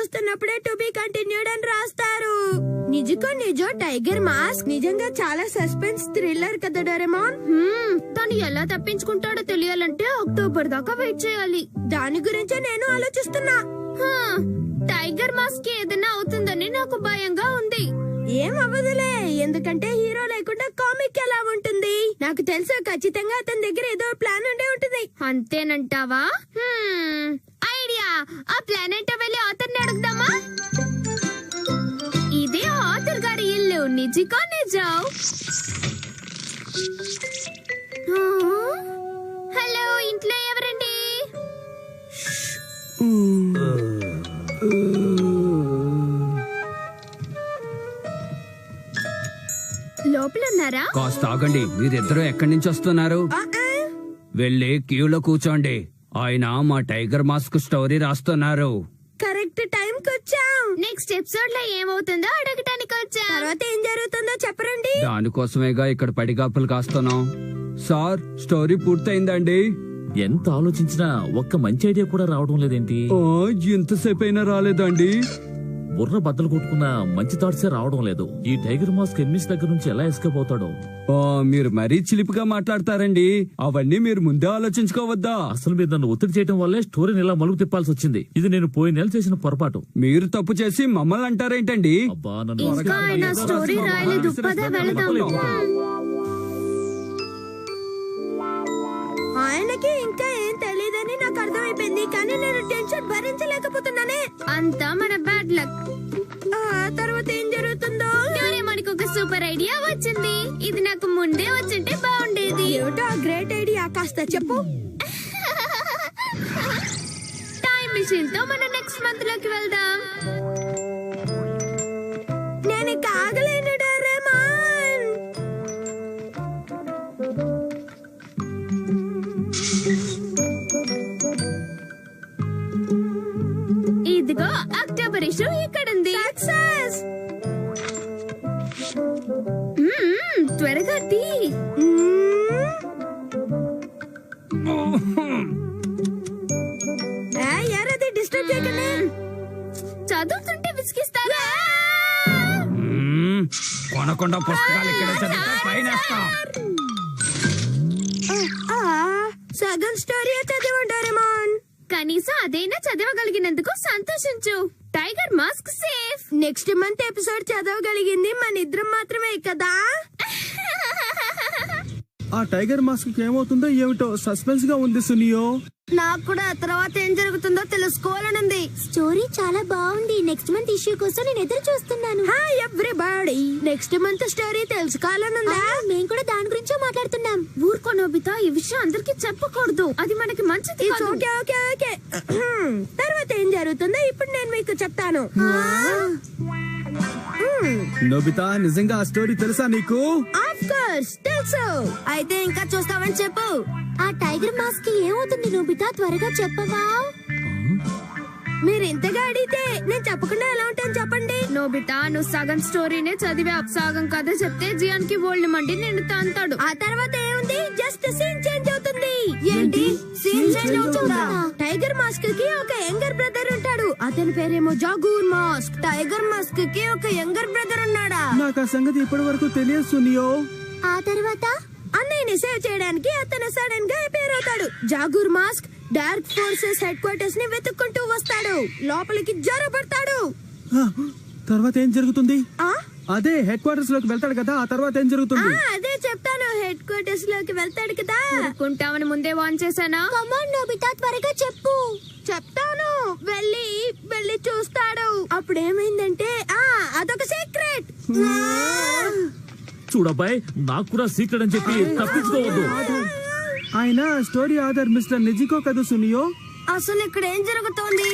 వస్తున్నప్పుడే to be continued అని రాస్తారు. నిజకో నిజో tiger mask నిజంగా చాలా సస్పెన్స్ థ్రిల్లర్ కదా డోరేమోన్. తను ఎలా తప్పించుకుంటాడో తెలియాలంటే అక్టోబర్ దాకా వెయిట్ చేయాలి. దాని గురించే నేను ఆలోచిస్తున్నా. టైగర్ మాస్క్ ఏదైనా అవుతుందని నాకు భయంగా ఉంది. ఏం అవ్వదులే, ఎందుకంటే హీరో లేకుండా కామిక్ ఎలా ఉంటుంది. నాకు తెలుసు, ఖచ్చితంగా అతని దగ్గర ఏదో ప్లాన్ ఉండే ఉంటుంది. అంతేనంటావా? ఐడియా, ఆ ప్లాన్ ఏంటో వెళ్ళి ఆథర్ని అడుగుదామా? ఇదే ఆథర్ గారి ఇల్లు. నిజకో నిజం. హలో, ఇంట్లో ఎవరండి? లోపల ఉన్నారా? కాస్త ఆగండి, మీరిద్దరూ ఎక్కడి నుంచి వస్తున్నారు? వెళ్ళి క్యూలో కూర్చోండి. ఆయన మా టైగర్ మాస్క్ స్టోరీ రాస్తున్నారు. కరెక్ట్ టైం కి వచ్చాం. నెక్స్ట్ ఎపిసోడ్ లో ఏమవుతుందో అడగటానికి వచ్చా. తర్వాత ఏం జరుగుతుందో చెప్పరండి. దానికోసమేగా ఇక్కడ పడిగాపులు కాస్తున్నాం. Sir, story పూర్తయిందండి. ఎంత ఆలోచించినా ఒక్క మంచి ఐడియా కూడా రావడం లేదేంటి? ఎంతసేపు అయినా రాలేదండి. బుర్ర బద్దలు కొట్టుకున్న మంచి థాట్సే రావడం లేదు. ఈ టైగర్ మాస్క్ ఎనిమిస్ దగ్గర నుంచి ఎలా ఎస్కేప్ అవుతాడో? మీరు మరీ చిలిపిగా మాట్లాడతారండి. అవన్నీ మీరు ముందే ఆలోచించుకోవద్దా? అసలు మీరు నన్ను ఒత్తిడి చేయడం వల్లే స్టోరీని ఇలా మలుగు తిప్పాల్సి వచ్చింది. ఇది నేను పోయిన నెల చేసిన పొరపాటు. మీరు తప్పు చేసి మమ్మల్ని అంటారేంటండి? అబ్బా, ఇంకా ఆయన స్టోరీ రాయలేదు. పద వెళదాం. ఆయనకి ఇంకా ఏం తెలియదని నాకు అర్థమైపోయింది, కానీ నేను టెన్షన్ భరించలేకపోతున్నానే. అంతా మన బ్యాడ్ లక్. తర్వాత ఏం జరుగుతుందో? మనకు ఒక సూపర్ ఐడియా వచ్చింది. ఇది నాకు ముందే వచ్చుంటే బాగుండేది. ఏమిటో గ్రేట్ ఐడియా, కాస్త చెప్పు. టైం మిషన్ తో మనం నెక్స్ట్ మంత్ లోకి వెళ్దాం. నేను కాగలేను డోరేమోన్. ఇదిగో అక్టోబర్ ఇష్యూ ఇక్కడుంది. సక్సెస్. త్వరగా తీ. యారది డిస్టర్బ్ చేయకండి. చదువుతుంటే విసిగిస్తారా? కొనకుండా పుస్తకాలు ఇక్కడ చదివితే ఫైన్ వేస్తా. సగం స్టోరీ చదివి డోరేమోన్. కనీసం అదైనా చదవగలిగినందుకు సంతోషించు. Tiger Mask safe. Next month episode చదవగలిగింది మన ఇద్దరం మాత్రమే కదా. ఆ టైగర్ మాస్క్ ఏమవుతుందో ఏమిటో సస్పెన్స్ గా ఉంది సునియో. నాకు కూడా తర్వాత ఏం జరుగుతుందో తెలుసుకోవాలనుంది. స్టోరీ చాలా బాగుంది. నెక్స్ట్ మంత్ ఇష్యూ కోసం నేను ఎదురు చూస్తున్నాను. Hi everybody, next month story తెలుసుకోవాలనుందా? మేము కూడా దాని గురించే మాట్లాడుతున్నాం. ఊరుకో నోబితా, ఈ విషయం అందరికి చెప్పకూడదు. అది మనకి మంచిది కాదు. Okay okay okay. తర్వాత ఏం జరుగుతుందో ఇప్పుడు నేను మీకు చెప్తాను. నోబితా, నిజంగా ఆ స్టోరీ తెలుసా నీకు? ఆఫ్ కోర్స్ తెలుసు. అయితే ఇంకా చూస్తావని చెప్పు. ఆ టైగర్ మాస్క్ కి ఏమవుతుంది నోబితా, త్వరగా చెప్పవా? మీరు ఇంతగా అడిగితే నేను చెప్పకుండా ఎలా ఉంటాను చెప్పండి. నోబితా, నువ్వు సగం స్టోరీనే చదివావు. సగం కథ చెప్తే జియాన్ కి ఓల్డ్ మండి నిన్ను తంతాడు. ఆ తర్వాత ఏముంది, జస్ట్ సీన్ చేంజ్ అవుతుంది. ఏంటి సీన్ చేంజ్ అవుతుందా? టైగర్ మాస్క్ కి ఒక యంగర్ బ్రదర్ ఉంటాడు. అతని పేరేమో జాగూర్ మాస్క్. టైగర్ మాస్క్ కి ఒక యంగర్ బ్రదర్ ఉన్నాడా? నాకు ఆ సంగతి ఇప్పటి వరకు తెలియదు సునియో. ఆ తర్వాత అన్నయ్యని సేవ్ చేయడానికి అతను సడన్ గా అపేర్ అవుతాడు. Jaguar Mask dark forces headquarters ని వెతుక్కుంటూ వస్తాడు. లోపలికి జరబడతాడు. తర్వాత ఏం జరుగుతుంది? ఆ అదే హెడ్ క్వార్టర్స్ లోకి వెళ్తాడు కదా, ఆ తర్వాత ఏం జరుగుతుంది? అదే చెప్తాను. హెడ్ క్వార్టర్స్ లోకి వెళ్తాడు కదా. కుంటామని ముందే వాన్ చేశానా? కమాన్ నోబితా, త్వరగా చెప్పు. చెప్తాను. వెళ్ళి చూస్తాడు. అప్పుడు ఏమైందంటే అదొక సీక్రెట్. చూడబ్బాయ్, నాకు కూడా సీక్రెట్ అని చెప్పి తప్పించుకోవద్దు. ఆయన స్టోరీ ఆధార్ మిస్టర్ నిజికో కదా సునియో. అసలు ఇక్కడ ఏం జరుగుతోంది?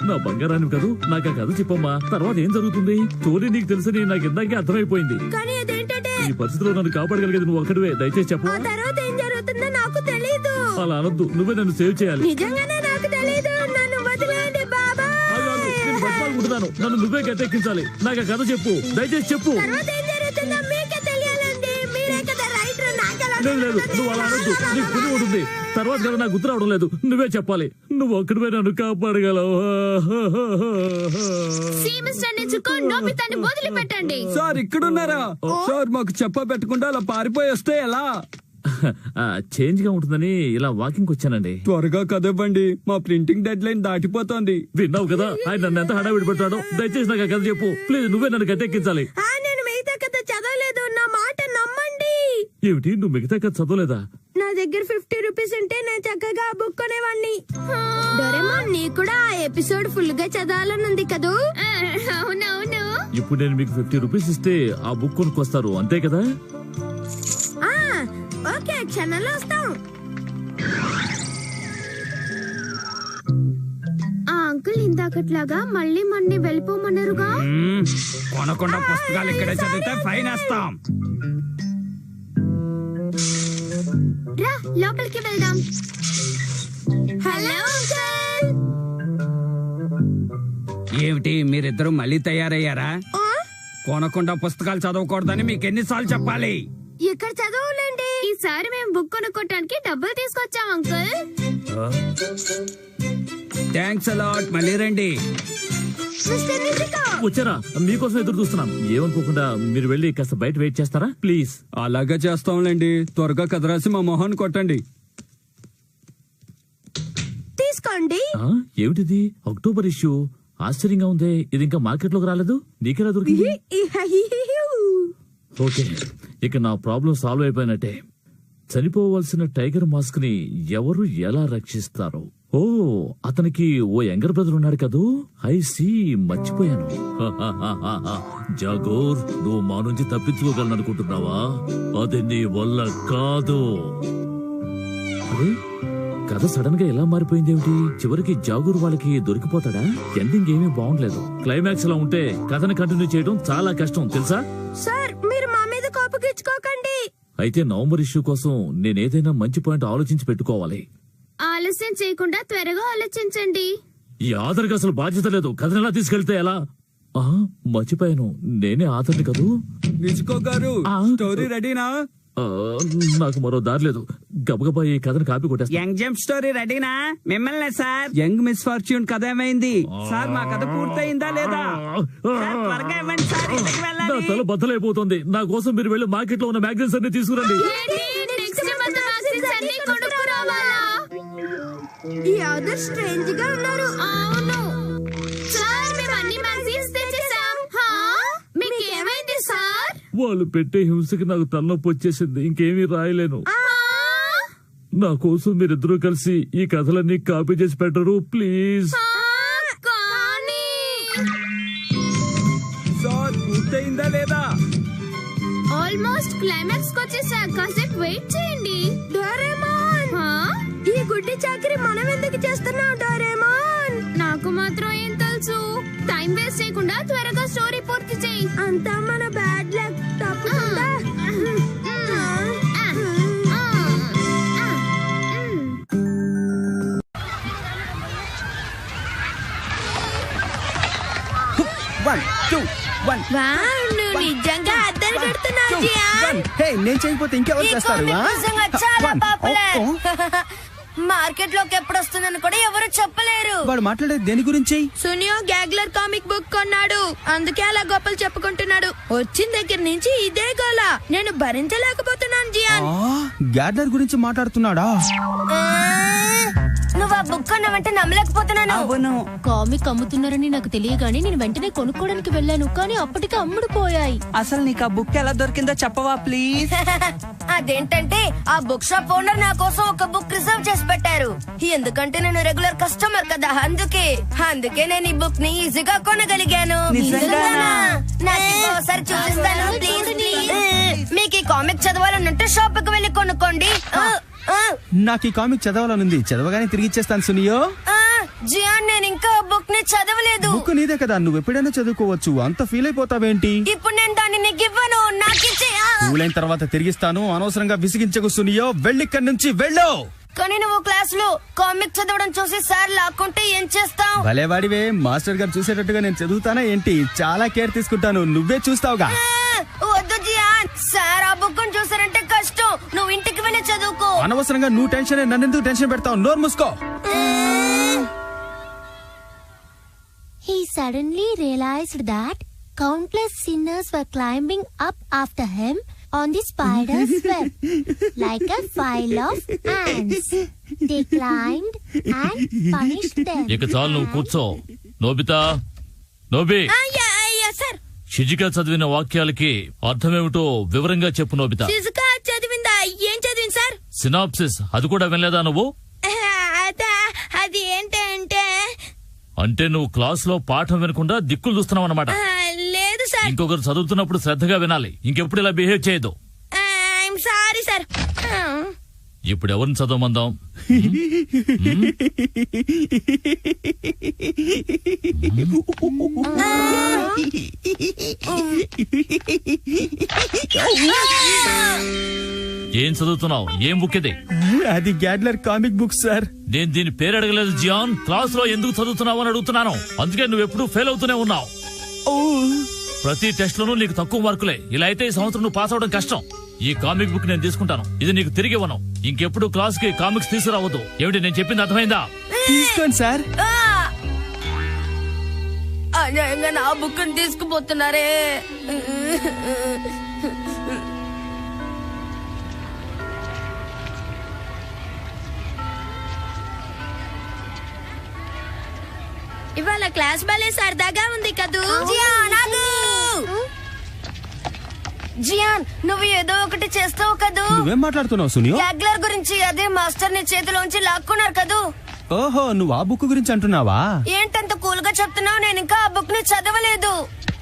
నా బంగారాన్ని కదూ, నాకు ఆ కథ చెప్పమ్మా. తర్వాత ఏం జరుగుతుంది? స్టోరీ నీకు తెలుసని నాకు ఇందాకే అర్థమైపోయింది. కానీ అదేంటంటే ఈ పరిస్థితిలో నన్ను కాపాడగలిగేది నువ్వు ఒక్కడివే. దయచేసి చెప్పు. ఆ తర్వాత ఏం జరుగుతుందో నాకు తెలీదు. అలా అనొద్దు, నువ్వే నన్ను సేవ్ చేయాలి. నిజంగానే నాకు తెలీదు. నన్ను వదిలేయండి బాబా. నేను బతమాలుకుంటున్నాను, నన్ను నువ్వే గట్టెక్కించాలి. నాకు ఆ కథ చెప్పు, దయచేసి చెప్పు. తర్వాత ఏం జరుగుతుందో మీకే తెలియాలండి. మీరే కదా రైటర్, నాకెలా లేదు లేదు నువ్వు అలా అనొద్దు. నీకు పుణ్యం ఉంటుంది. తర్వాత కదా నాకు గుర్తు రావడం లేదు. నువ్వే చెప్పాలి. నువ్వు ఒక్కడిపై నన్ను కాపాడగలవు. మిస్టర్ నిజుకో నోబితాని వదిలిపెట్టండి. సార్ ఇక్కడున్నారా? సార్ మాకు చెప్పబెట్టకుండా అలా పారిపోయి వస్తే ఎలా? చేంజ్ గా ఉంటుందని ఇలా వాకింగ్ వచ్చానండి. త్వరగా కదవ్వండి, మా ప్రింటింగ్ డెడ్ లైన్ దాటిపోతోంది. విన్నావు కదా ఆయన నన్ను ఎంత హడావిడి పెట్టాడో. దయచేసి నాకు కథ చెప్పు ప్లీజ్. నువ్వే నన్ను గట్టెక్కించాలి. నేను మిగతా కథ చదవలేదు, నా మాట నమ్మండి. ఏమిటి నువ్వు మిగతా కథ చదవలేదా? నా దగ్గర 50 రూపీస్ ఉంటే నేను చక్కగా ఆ బుక్ కొనేవాడిని. డోరేమోన్ నీకు కూడా ఆ ఎపిసోడ్ ఫుల్ గా చదవాలని ఉంది కదూ? అవునవును. ఇప్పుడు నేను మీకు 50 రూపీస్ ఇస్తే ఆ బుక్ కొనుక్కొస్తారు అంతే కదా? ఓకే, క్షణంలో వస్తాం. ఆ అంకుల్ ఇందాకట్లాగా మళ్ళీ మన్ని వెళ్ళిపోమన్నారుగా. కొనకుండా పుస్తకాలు ఇక్కడే చదివితే ఫైన్ వేస్తాం. రా లోపలికి వెళ్దాం. Hello uncle. ఏమిటి మీరిద్దరూ మళ్ళీ తయారయ్యారా? కొనకుండా పుస్తకాలు చదవకూడదని మీకు ఎన్నిసార్లు చెప్పాలి? ఇక్కడ చదవలేండి. ఈసారి మేము బుక్ కొనుక్కోటానికి డబ్బులు తీసుకొచ్చాం అంకుల్. Thanks a lot. మళ్ళీ రండి. వచ్చారా? మీకోసం ఎదురు చూస్తున్నాం. ఏమనుకోకుండా మీరు వెళ్ళి కాస్త బయట వెయిట్ చేస్తారా ప్లీజ్? అలాగే చేస్తాంలేండి. త్వరగా కథ రాసి మా మొహాన్ని కొట్టండి. తీసుకోండి. ఏమిటిది? October issue. ఆశ్చర్యంగా ఉంది. ఇది ఇంకా మార్కెట్ లోకి రాలేదు. నీకెలా దొరికింది? ఓకే, ఇక నా ప్రాబ్లం సాల్వ్ అయిపోయినట్టే. చనిపోవలసిన టైగర్ మాస్క్ ని ఎవరు ఎలా రక్షిస్తారో. ఓ అతనికి ఓ యంగర్ బ్రదర్ ఉన్నాడు కదూ. ఐ సీ, మర్చిపోయాను. జాగోర్, నువ్వు మా నుంచి తప్పించుకోగలను అనుకుంటున్నావా? అది నీ వల్ల కాదు. అరే కథ సడన్ గా ఎలా మారిపోయింది ఏమిటి? చివరికి జాగూర్ వాళ్ళకి దొరికిపోతాడా? ఎండింగ్ ఏమీ బాగుండలేదు. క్లైమాక్స్ లో ఉంటే కథను కంటిన్యూ చేయడం చాలా కష్టం తెలుసా? సార్ మీరు మా మీద కోపగించుకోకండి. అయితే నవంబర్ ఇష్యూ కోసం నేనేదైనా మంచి పాయింట్ ఆలోచించి పెట్టుకోవాలి. ఆలస్యం చేయకుండా త్వరగా ఆలోచించండి. ఈ ఆధార్కి అసలు బాధ్యత లేదు. కథను ఎలా తీసుకెళ్తే ఎలా? మర్చిపోయాను, నేనే ఆధార్ని కదూ. నిజుకో గారు, స్టోరీ రెడీనా? నాకు మరో దారి లేదు. గబగబా ఈ కథను కాపీ కొట్టేస్తా. యంగ్ జంప్ స్టోరీ రెడీనా? మిమ్మల్ని సార్. యంగ్ మిస్ ఫార్చ్యూన్ కథ ఏమైంది సార్? మా కథ పూర్తయిందా లేదా? త్వరగా ఇవ్వండి సార్, ఇంటికి వెళ్ళాలి. నా తల బద్దలైపోతుంది. నా కోసం మీరు వెళ్ళి మార్కెట్ లో ఉన్న మ్యాగజైన్స్ అన్ని తీసుకురండి. ఈ ఆదర్ స్ట్రేంజ్ గా ఉన్నారు. అవును సార్, మేము అన్ని మ్యాగజైన్స్ తెచ్చేసాం. మీకు ఏమైంది సార్? వాళ్ళు పెట్టే హింసకి నాకు తలనొప్పి వచ్చేసింది. ఇంకేమీ రాయలేను. నా కోసం మీరిద్దరూ కలిసి ఈ కథలన్నీ కాపీ చేసి పెట్టరు ప్లీజ్? సార్ పూర్తయిందా లేదా? ఆల్మోస్ట్ క్లైమాక్స్ వచ్చేసా. కాసేపు వెయిట్ చేయండి. డోరేమోన్, ఈ గుడ్డి చాకరీ మనం ఎందుకు చేస్తున్నాం డోరేమోన్? నాకు మాత్రం ఏం తెలుసు. టైం వేస్ట్ చేయకుండా త్వరగా స్టోరీ పూర్తి చేయి. అంతా మన బ్యాడ్ లక్. తప్పకుండా. నువ్వు నిజంగా అద్దరు కడుతున్నావు జియాన్. నేను చేయకపోతే ఇంకెవరు చేస్తారు? చాలా పాపులర్. మార్కెట్ లోకి ఎప్పుడు వస్తుందని కూడా ఎవరు చెప్పలేరు. వాడు మాట్లాడేది దేని గురించి? సునియో గ్యాగ్లర్ కామిక్ బుక్ కొన్నాడు, అందుకే అలా గొప్పలు చెప్పుకుంటున్నాడు. వచ్చిన దగ్గర నుంచి ఇదే గోల. నేను భరించలేకపోతున్నాను జియాన్. గ్యాడ్లర్ గురించి మాట్లాడుతున్నాడా? నువ్వు ఆ బుక్ కొన్నావంటే నమ్మలేకపోతున్నాను. అవును, కామిక్ అమ్ముతున్నారని నాకు తెలియగానే నేను వెంటనే కొనుక్కోవడానికి వెళ్ళాను, కానీ అప్పటికే అమ్ముడు పోయాయి. అసలు నీకు ఆ బుక్ ఎలా దొరికిందో చెప్పవా ప్లీజ్? అదేంటంటే ఆ బుక్ షాప్ ఓనర్ నా కోసం ఒక బుక్ రిజర్వ్ చేసి పెట్టారు. ఎందుకంటే నేను రెగ్యులర్ కస్టమర్ కదా, అందుకే నేను ఈ బుక్ ని ఈజీగా కొనగలిగాను. నిజంగానా? నాకు ఒకసారి చూపిస్తాను ప్లీజ్. మీకు ఈ కామిక్ చదవాలనంటే షాప్ కి వెళ్ళి కొనుక్కోండి. నాకు ఈ కామిక్ చదవాలనుంది. చదవగానే తిరిగి ఇచ్చేస్తాను సునియో. జియాన్, నేను ఇంకా బుక్ ని చదవలేదు. బుక్ నీదే కదా, నువ్వు ఎప్పుడైనా చదువుకోవచ్చు. అంత ఫీల్ అయిపోతావేంటి? ఇప్పుడు నేను దాన్ని నీకు ఇవ్వను. నాకిచ్చే. కూలైన తర్వాత తిరిగిస్తాను. అనవసరంగా విసిగించకు సునియో. వెళ్ళిక్కడి నుంచి వెళ్ళు. కానీ నువ్వు క్లాస్ లో కామిక్ చదవడం చూసి సార్ లాక్కుంటే ఏం చేస్తావు? భలే వాడివే. మాస్టర్ గారు చూసేటట్టుగా నేను చదువుతానా ఏంటి? చాలా కేర్ తీసుకుంటాను. నువ్వే చూస్తావుగా. వద్దు జియాన్, సార్ ఆ బుక్ చూసారంటే కష్టం. నువ్వు నువ్వు ఇంటికి వెళ్ళి చదువుకో. అనవసరంగా నువ్వు టెన్షన్ నన్ను ఎందుకు టెన్షన్ పెడతావు? నోరు మూసుకో. He suddenly realized that countless sinners were climbing up after him on the spider's web like a file of ants. They climbed and punished them. ఇక చాలు, నువ్వు కూర్చో. Nobita, Nobi, sir. షిజుకా చదివిన వాక్యాలకి అర్థమేమిటో వివరంగా చెప్పు నోబితా. శిజుకా చదివిందా? ఏం చదివింది సార్? సినాప్సిస్, అది కూడా వినలేదా నువ్వు? అది ఏంటంటే అంటే నువ్వు క్లాస్ లో పాఠం వినకుండా దిక్కులు చూస్తున్నావు అన్నమాట. లేదు సార్. ఇంకొకరు చదువుతున్నప్పుడు శ్రద్ధగా వినాలి. ఇంకెప్పుడు ఇలా బిహేవ్ చేయదు. I'm sorry sir. ఇప్పుడు ఎవరిని చదవమందాం? ఏం చదువుతున్నావు? ఏం బుక్ ఇది? అది గ్యాడ్లర్ కామిక్ బుక్ సార్. నేను దీని పేరు అడగలేదు జియాన్. క్లాస్ లో ఎందుకు చదువుతున్నావు అని అడుగుతున్నాను. అందుకే నువ్వు ఎప్పుడు ఫెయిల్ అవుతూనే ఉన్నావు. ప్రతి టెస్ట్ లోనూ నీకు తక్కువ మార్కులే. ఇలా అయితే ఈ సంవత్సరం నువ్వు పాస్ అవడం కష్టం. ఈ కామిక్ బుక్ నేను తీసుకుంటాను. ఇది నీకు తిరిగి ఇవ్వను. ఇంకెప్పుడు క్లాస్ కి కామిక్స్ తీసుకురావద్దు. ఏమిటి నేను చెప్పింది అర్థమైందా? తీసుకోండి సార్. అన్యాయంగా నా బుక్ తీసుకుపోతున్నారే. ఇవాళ క్లాస్ భలే సరదాగా ఉంది కదూ. జియాన్, నువ్వు ఏదో ఒకటి చేస్తావు కదూ. నువ్వేం మాట్లాడుతున్నావు సునియో? గ్యాగ్లర్ గురించి. అదే మాస్టర్ ని చేతిలోంచి లాక్కున్నారు కదూ. ఓహో, నువ్వు ఆ బుక్ గురించి అంటున్నావా? ఏంటంత కూల్ గా చెప్తున్నావు? నేను ఇంకా ఆ బుక్ ని చదవలేదు.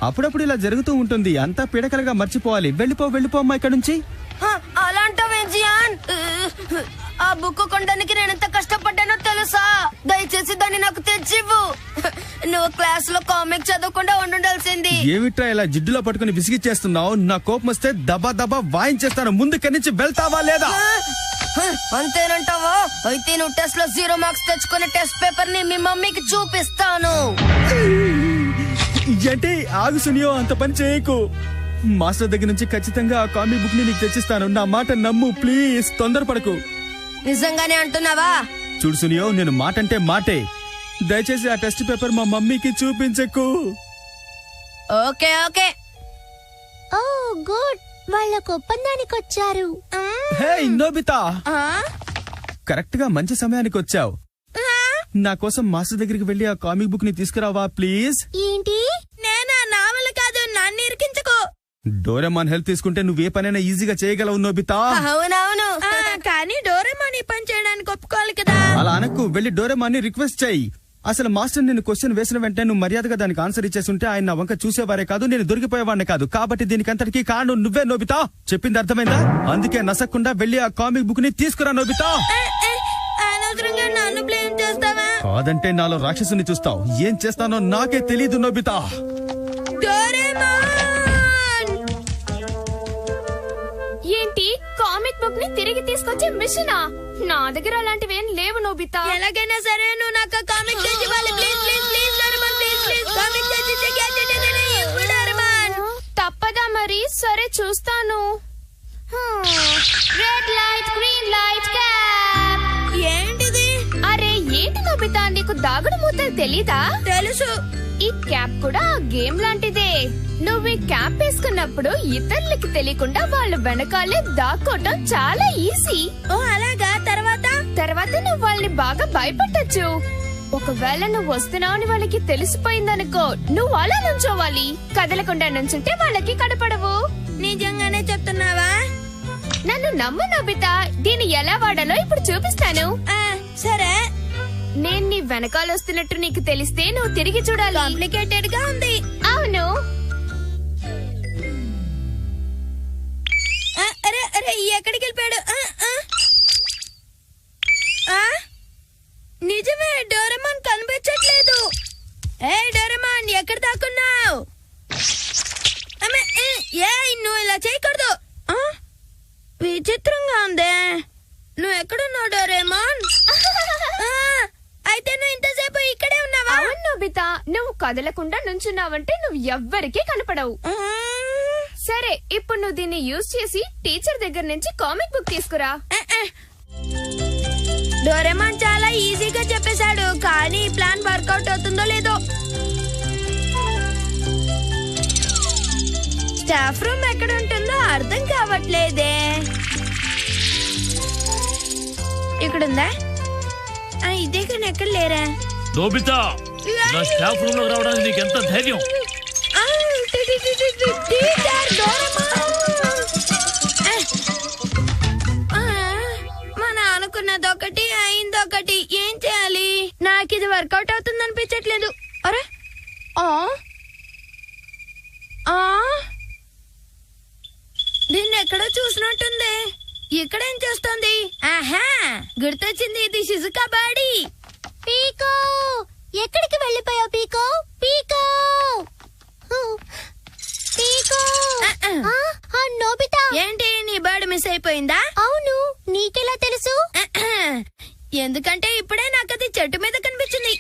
అప్పుడప్పుడు ఇలా జరుగుతూ ఉంటుంది. అంతా పిడకలుగా మర్చిపోవాలి. వెళ్ళిపో అమ్మా ఇక్కడ నుంచి. అలాంటివే జియాన్. ఆ బుక్ కొనడానికి నేను ఎంత కష్టపడ్డానో తెలుసా? దయచేసి దాన్ని నాకు తెచ్చివ్వు. నువ్వు క్లాస్ లో కామిక్ చదవకుండా ఉండాల్సింది. ఏమిట్రా ఇలా జిడ్డులో పట్టుకుని విసిగిచ్చేస్తున్నావు? నా కోపం వస్తే దబా వాయించేస్తాను. ముందుకని నుంచి వెళ్తావా లేదా? అంతేనంటావా? అయితే నువ్వు టెస్ట్ లో 0 మార్క్స్ తెచ్చుకునే టెస్ట్ పేపర్ ని మీ మమ్మీకి చూపిస్తాను. అంటే ఆగు సునియో, అంత పని చేయకు. మాస్టర్ దగ్గర నుంచి ఖచ్చితంగా ఆ కామిక్ బుక్ ని నీకు తెచ్చిస్తాను. నా మాట నమ్ము ప్లీజ్. తొందరపడకు. నిజంగానే అంటున్నావా? చూడు సునియో, నేను మాట అంటే మాటే. దయచేసి ఆ టెస్ట్ పేపర్ మా మమ్మీకి చూపించకు. ఓకే. ఓ గుడ్, వాళ్ళకు ఒప్పందానికి వచ్చారు. హే నోబితా, కరెక్ట్ గా మంచి సమయానికి వచ్చావు. నా కోసం మాస్టర్ దగ్గరికి వెళ్ళి ఆ కామిక్ బుక్ ని తీసుకురావా ప్లీజ్. ఏంటి? నేనా? నా వల్ల కాదు. నన్ను ఇరికించుకో. డోరేమాన్ హెల్ప్ తీసుకుంటే నువ్వే పనైనా ఈజీగా చేయగలవు నోబితా. అవునవును, కానీ డోరేమాన్ ఈ పని చేయడానికి ఒప్పుకోవాలి కదా. అలా అనకు. వెళ్ళి డోరేమాన్ ని రిక్వెస్ట్ చేయి. అసలు మాస్టర్ నేను క్వశ్చన్ వేసిన వెంటనే నువ్వు మర్యాదగా దానికి ఆన్సర్ ఇచ్చేస్తుంటే ఆయన నా వంక చూసేవారే కాదు, నేను దొరికిపోయేవాడిని కాదు. కాబట్టి దీనికంతటికీ కారణం నువ్వే నోబితా. చెప్పింది అర్థమైందా? అందుకే నసక్కుండా వెళ్ళి ఆ కామిక్ బుక్ ని తీసుకురా నోబితా. అనవసరంగా నన్ను బ్లేమ్ చేస్తావా? కాదంటే నాలో రాక్షసుని చూస్తావు. ఏం చేస్తానో నాకే తెలీదు నోబితా. ఏంటి, కామిక్ బుక్ ని తిరిగి తీసుకొచ్చే మిషనా? నా దగ్గర అలాంటివి ఏం లేవు నోబితా. ఎలాగైనా సరే నువ్వు నాకు కామిక్ తెచ్చి ఇవ్వాలి. ప్లీజ్ డోరేమాన్, ప్లీజ్ కామిక్ తెచ్చి ఇవ్వు డోరేమాన్. తప్పదా మరి? సరే చూస్తాను. Red light, green light, cap. ఏంటిది? అరే ఏంటి నోబితా, నీకు దాగుడు మూతలు తెలీదా? తెలుసు. ఈ క్యాప్ కూడా గేమ్ లాంటిదే. నువ్వు ఈ క్యాప్ వేసుకున్నప్పుడు ఇతరులకి తెలియకుండా వాళ్ళ వెనకాలే దాక్కోవటం చాలా ఈజీ. ఓ అలాగా? తర్వాత నువ్వు వాళ్ళని బాగా భయపెట్టచ్చు. ఒకవేళ నువ్వు వస్తున్నావని వాళ్ళకి తెలిసిపోయిందనుకో, నువ్వు అలా నుంచోవాలి. కదలకుండా నుంచుంటే వాళ్ళకి కనపడవు. నిజంగానే చెప్తున్నావా? నన్ను నమ్ము నోబితా. దీన్ని ఎలా వాడాలో ఇప్పుడు చూపిస్తాను. సరే. నేను నీ వెనకాల వస్తున్నట్టు నీకు తెలిస్తే నువ్వు తిరిగి చూడాలి. కాంప్లికేటెడ్ గా ఉంది. అవును. అరే ఎక్కడికి వెళ్ళిపోయాడు? నిజమే, డోరేమాన్ కనిపించట్లేదు. ఏ డోరేమాన్, ఎక్కడ దాక్కున్నావు? నువ్వు ఇలా చేయకూడదు. విచిత్రంగా ఉందే. నువ్వు ఎక్కడున్నావు డోరేమాన్? అయితే నువ్వు ఇంతసేపు ఇక్కడే ఉన్నావా? అవును నోబితా, నువ్వు కదలకుండా నుంచున్నావంటే నువ్వు ఎవ్వరికీ కనపడవు. సరే ఇప్పుడు నువ్వు దీన్ని యూజ్ చేసి టీచర్ దగ్గర నుంచి కామిక్ బుక్ తీసుకురా. డోరేమాన్ చాలా ఈజీగా చెప్పేశాడు, కానీ ఈ ప్లాన్ వర్కౌట్ అవుతుందో లేదో. స్టాఫ్ రూమ్ ఎక్కడ ఉంటుందో అర్థం కావట్లేదే. ఇక్కడుందా? ఇదే కానీ ఎక్కడ లేరా? నోబితా, నా స్టాఫ్ రూమ్ లోకి రావడానికి నీకు ఎంత ధైర్యం? మన అనుకున్నదొకటి అయిందొకటి. ఏం చేయాలి? నాకు ఇది వర్కౌట్ అవుతుంది అనిపించట్లేదు. అరే దీన్ని ఎక్కడో చూసినట్టుంది. ఇక్కడేం చేస్తుంది? ఆహా, గుర్తొచ్చింది, ఇది షిజుకా బాడీ. పీకో, ఎక్కడికి వెళ్ళిపోయావు పీకో? పీకో, పీకో. నోబితా, ఏంటి నీ బర్డ్ మిస్ అయిపోయిందా? అవును, నీకెలా తెలుసు? ఎందుకంటే ఇప్పుడే నాకు అది చెట్టు మీద కనిపించింది.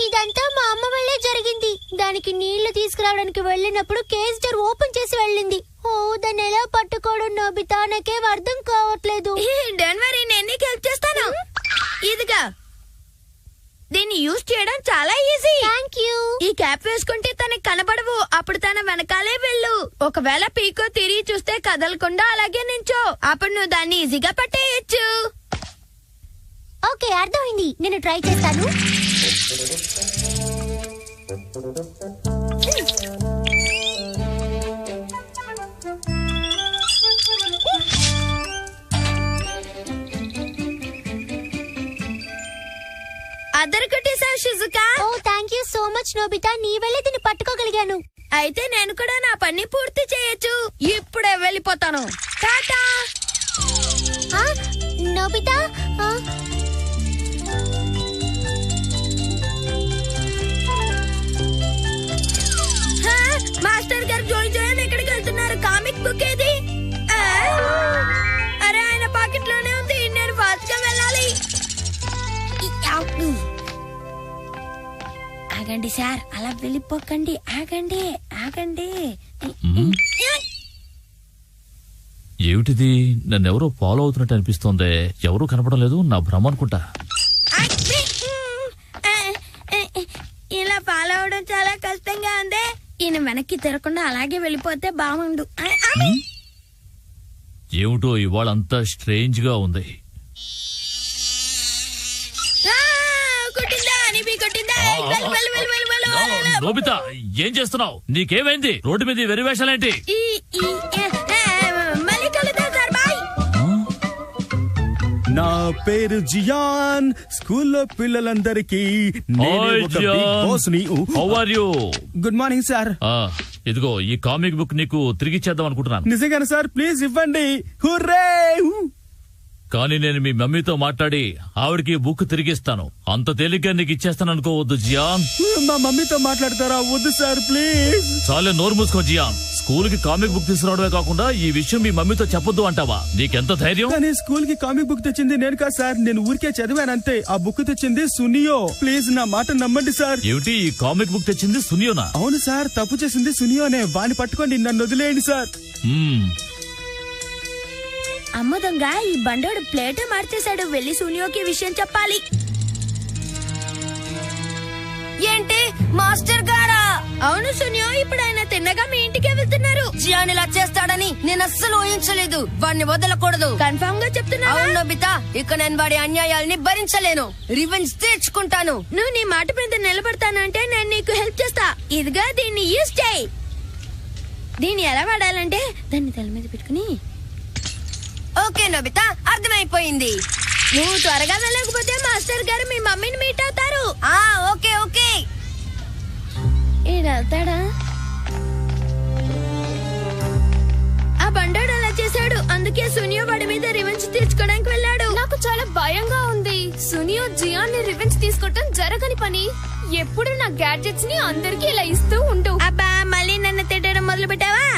ఇదంతా మా అమ్మ వల్లే జరిగింది. దానికి నీళ్లు తీసుకురావడానికి వెళ్ళినప్పుడు కేజ్ డోర్ ఓపెన్ చేసి వెళ్ళింది. ఓ, దాన్ని ఎలా పట్టుకోవడం నోబితా, నాకేం అర్థం కావట్లేదు. డోంట్ వరీ, నేను నీకు హెల్ప్ చేస్తాను. ఇదిగా, దీన్ని యూజ్ చేయడం చాలా ఈజీ. Thank you. ఈ క్యాప్ వేసుకుంటే తనకి కనబడవు, అప్పుడు తన వెనకాలే వెళ్ళు. ఒకవేళ పీకో తిరిగి చూస్తే కదలకుండా అలాగే నించో, అప్పుడు నువ్వు దాన్ని ఈజీగా పట్టేయచ్చు. ఓకే, అర్థమైంది. నేను ట్రై చేస్తాను. అదరగొట్టేశావు షిజుకా. ఓ, thank you so much Nobita, నీ వల్లే దీన్ని పట్టుకోగలిగాను. అయితే నేను కూడా నా పని పూర్తి చేయొచ్చు. ఇప్పుడే వెళ్ళిపోతాను. టాటా. నోబితా, మాస్టర్ గారు జోయి ఎక్కడికి వెళ్తున్నారు? కామిక్ బుక్ ఏది? అరే, ఆయన పాకెట్ లోనే ఉంది. నేను ఫాస్ట్ గా వెళ్ళాలి. ఆగండి సార్, అలా వెళ్ళిపోకండి. ఆగండి, ఆగండి. ఏమిటిది? నన్నెవరో ఫాలో అవుతున్నట్టు అనిపిస్తోంది. ఎవరూ కనపడం లేదు, నా భ్రమ అనుకుంటా. ఇలా ఫాలో అవడం చాలా కష్టంగా ఉంది. ఈయన వెనక్కి తిరగకుండా అలాగే వెళ్ళిపోతే బాగుండు. ఏమిటో ఇవాళ అంతా స్ట్రేంజ్ గా ఉంది. నోబితా, ఏం చేస్తున్నావు? నీకేమైంది? రోడ్డు మీద వెరి వేషాలేంటి? నా పేరు జియాన్. స్కూల్లో పిల్లలందరికీ how are you? Good morning sir. ఇదిగో ఈ కామిక్ బుక్ నీకు తిరిగిచ్చేద్దాం అనుకుంటున్నాను. నిజంగానే సార్, ప్లీజ్ ఇవ్వండి. హుర్రే! కానీ నేను మీ మమ్మీతో మాట్లాడి ఆవిడకి బుక్ తిరిగిస్తాను. అంత తేలిగ్గా నీకు ఇచ్చేస్తాను అనుకోవద్దు జియాన్. మా మమ్మీతో మాట్లాడతారా? వద్దు సార్, ప్లీజ్. చాలే, నోరు మూసుకో జియాన్. స్కూల్ కి కామిక్ బుక్ తీసుకురావడమే కాకుండా ఈ విషయం మీ మమ్మీతో చెప్పొద్దు అంటావా? నీకెంత ధైర్యం? కానీ స్కూల్ కి కామిక్ బుక్ తెచ్చింది నేను కాదు సార్, నేను ఊరికే చదివానంతే. ఆ బుక్ తెచ్చింది సునియో. ప్లీజ్ నా మాట నమ్మండి సార్. ఏమిటి, ఈ కామిక్ బుక్ తెచ్చింది సునియోనా? అవును సార్, తప్పు చేసింది సునియోనే. వాణ్ణి పట్టుకోండి, నన్ను వదిలేయండి సార్. అమ్మ దొంగ, ఈ బండోడు ప్లేట్ మార్చేశాడు. వెళ్ళి సునియోకి విషయం చెప్పాలి. ఏంటి మాస్టర్ గారా? అవును సునియో, ఇప్పుడు ఆయన తిన్నగా మీ ఇంటికే వెళ్తున్నారు. జియాన్ ఇలా చేస్తాడని నేను అస్సలు ఊహించలేదు. వాడిని వదలకూడదు. కన్ఫర్మ్ గా చెప్తున్నా? అవును నోబితా, ఇక నేను వాడి అన్యాయాల్ని భరించలేను. రివెంజ్ తీర్చుకుంటాను. నువ్వు నీ మాట మీద నిలబడతానంటే నేను నీకు హెల్ప్ చేస్తా. ఇదిగా, దీన్ని యూజ్ చేయి. దీన్ని ఎలా వాడాలంటే దాన్ని తల మీద పెట్టుకుని. ఓకే నోబితా, అర్థమైపోయింది. నువ్వు త్వరగా వెళ్ళకపోతే మాస్టర్ గారు మీ మమ్మీని మీట్ అవుతారు. Okay okay. ఈడవుతాడా? ఆ బండోడు అలా చేశాడు, అందుకే సునియో వాడి మీద రివెంజ్ తీర్చుకోవడానికి వెళ్ళాడు. నాకు చాలా భయంగా ఉంది. సునియో జియాన్ ని రివెంజ్ తీసుకోవటం జరగని పని. ఎప్పుడు నా గ్యాడ్జెట్స్ ని అందరికి ఇలా ఇస్తూ ఉండు. అబ్బా, మళ్ళీ నన్ను తిట్టడం మొదలు పెట్టావా?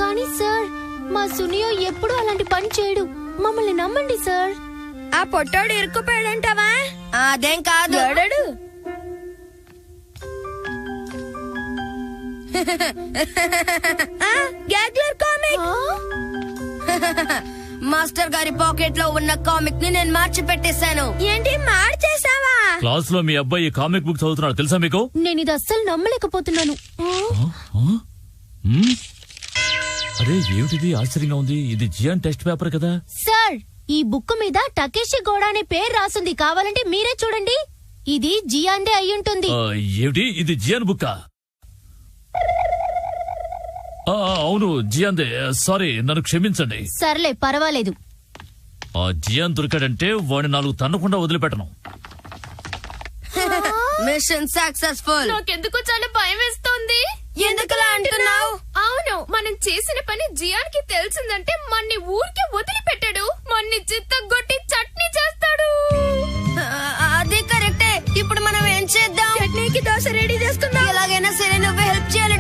కానీ సార్, మా సునియో ఎప్పుడు అలాంటి పని చేయడు. మమ్మల్ని నమ్మండి సార్. ఆ పొట్టోడు ఇరుక్కుపోయాడంటావా? అదేం కాదు. గ్యాగ్లర్ కామిక్. మాస్టర్ గారి పాకెట్ లో ఉన్న కామిక్ ని నేను మార్చి పెట్టేశాను. ఏంటి మార్చేసావా? క్లాస్ లో మీ అబ్బాయి కామిక్ బుక్ చదువుతున్నాడు తెలుసా మీకు? నేను ఇది అస్సలు నమ్మలేకపోతున్నాను. అరే ఏమిటిది ఆశ్చర్యంగా ఉంది. ఇది జియాన్ టెస్ట్ పేపర్ కదా. సార్, ఈ బుక్ మీద టకేషి గౌడ అనే పేరు రాసుంది. కావాలంటే మీరే చూడండి. ఇది జియాందే అయ్యుంటుంది. ఏమిటి ఇది జియాన్ బుక్కా? అవును జియాందే. సారీ, నన్ను క్షమించండి. సర్లే, పర్వాలేదు. ఆ జియాన్ దొరికాడంటే వాడిని 4 తన్నకుండా వదిలిపెట్టను. Mission successful. నాకెందుకు చాలా భయం వేస్తోంది. ఎందుకలా అంటున్నావు? అవును, మనం చేసిన పని జియాన్ కి తెలిసిందంటే మన్ని ఊరికే వదిలిపెట్టాడు. మన్ని చిత్తగొట్టి చట్నీ చేస్తాడు. అది కరెక్టే. ఇప్పుడు మనం ఏం చేద్దాం? చట్నీకి దోశ రెడీ చేసుకుందాం. ఎలాగైనా సరే నువ్వే హెల్ప్ చేయాలి